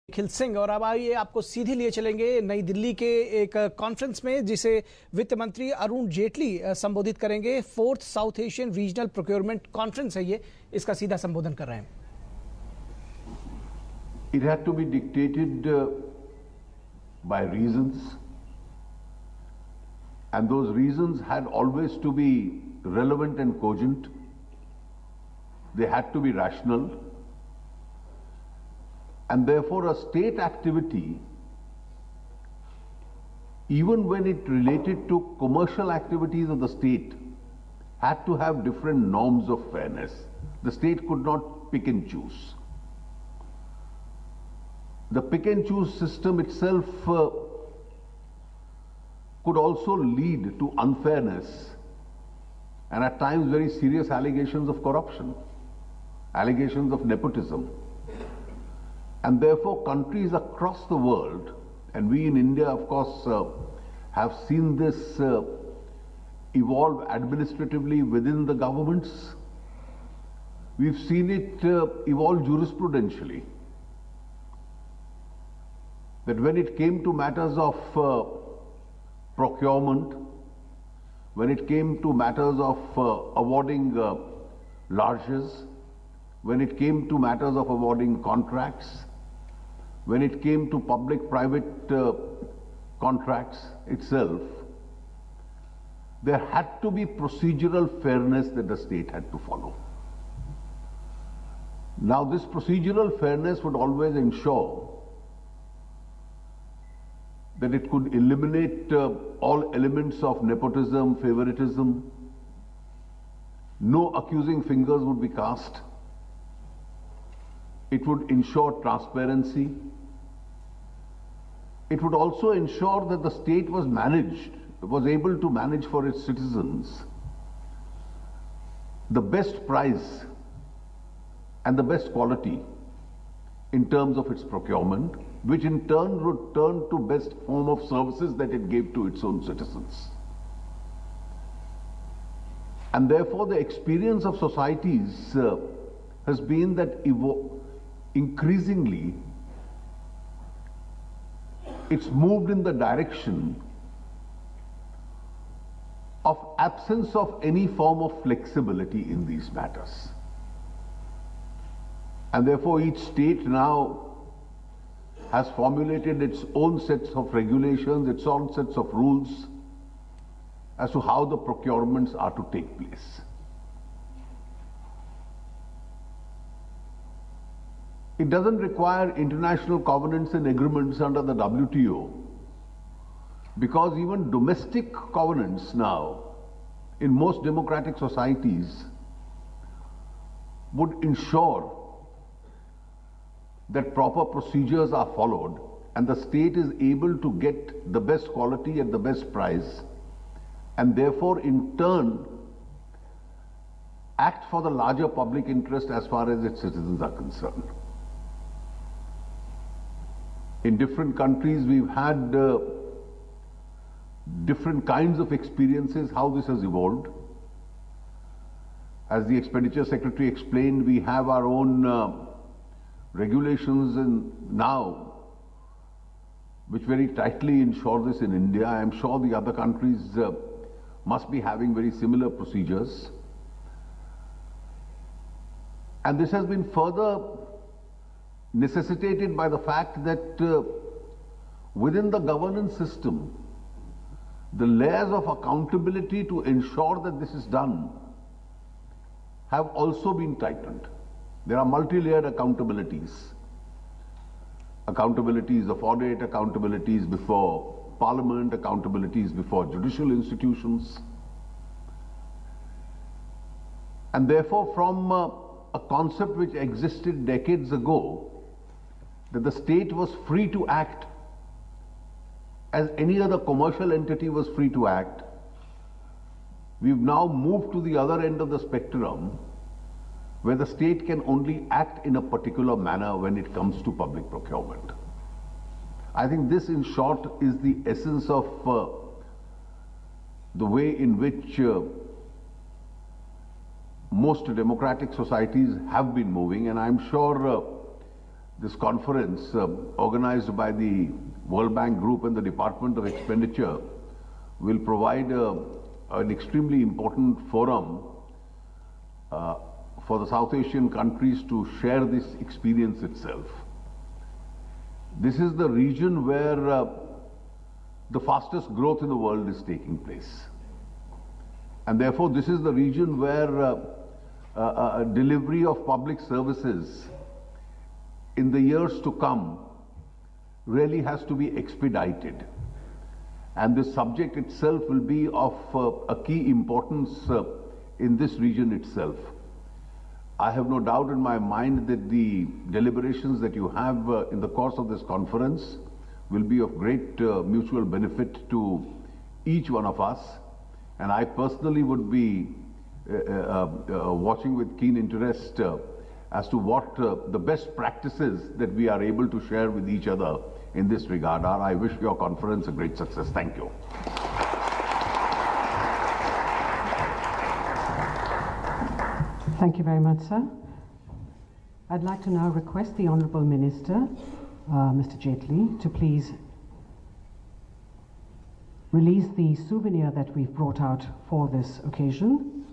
निखिल सिंह। और अब आइए आपको सीधे लिए चलेंगे नई दिल्ली के एक कॉन्फ्रेंस में जिसे वित्त मंत्री अरुण जेटली संबोधित करेंगे। Fourth south Asian regional procurement conference है ये, इसका सीधा संबोधन कर रहे हैं। It had to be dictated by reasons, and those reasons had always to be relevant and cogent. They had to be rational. And therefore, a state activity, even when it related to commercial activities of the state, had to have different norms of fairness. The state could not pick and choose. The pick and choose system itself could also lead to unfairness and at times very serious allegations of corruption, allegations of nepotism. And therefore, countries across the world, and we in India, of course, have seen this evolve administratively within the governments. We've seen it evolve jurisprudentially. That when it came to matters of procurement, when it came to matters of awarding largesse, when it came to matters of awarding contracts, when it came to public-private contracts itself, there had to be procedural fairness that the state had to follow. Now, this procedural fairness would always ensure that it could eliminate all elements of nepotism, favoritism. No accusing fingers would be cast. It would ensure transparency. It would also ensure that the state was able to manage for its citizens the best price and the best quality in terms of its procurement, which in turn would turn to best form of services that it gave to its own citizens. And therefore, the experience of societies has been that increasingly it's moved in the direction of absence of any form of flexibility in these matters. And therefore, each state now has formulated its own sets of regulations, its own sets of rules as to how the procurements are to take place. It doesn't require international covenants and agreements under the WTO, because even domestic covenants now in most democratic societies would ensure that proper procedures are followed and the state is able to get the best quality at the best price, and therefore in turn act for the larger public interest as far as its citizens are concerned. In different countries, we've had different kinds of experiences how this has evolved. As the Expenditure Secretary explained, we have our own regulations now which very tightly ensure this in India. I am sure the other countries must be having very similar procedures. And this has been further necessitated by the fact that within the governance system, the layers of accountability to ensure that this is done have also been tightened. There are multi-layered accountabilities. Accountabilities of audit, accountabilities before Parliament, accountabilities before judicial institutions. And therefore, from a concept which existed decades ago, that the state was free to act as any other commercial entity was free to act, we've now moved to the other end of the spectrum, where the state can only act in a particular manner when it comes to public procurement. I think this, in short, is the essence of the way in which most democratic societies have been moving, and I'm sure this conference organized by the World Bank Group and the Department of Expenditure will provide an extremely important forum for the South Asian countries to share this experience itself. This is the region where the fastest growth in the world is taking place. And therefore, this is the region where delivery of public services in the years to come really has to be expedited. And this subject itself will be of a key importance in this region itself. I have no doubt in my mind that the deliberations that you have in the course of this conference will be of great mutual benefit to each one of us. And I personally would be watching with keen interest as to what the best practices that we are able to share with each other in this regard are. I wish your conference a great success. Thank you. Thank you very much, sir. I'd like to now request the Honourable Minister, Mr. Jaitley, to please release the souvenir that we've brought out for this occasion.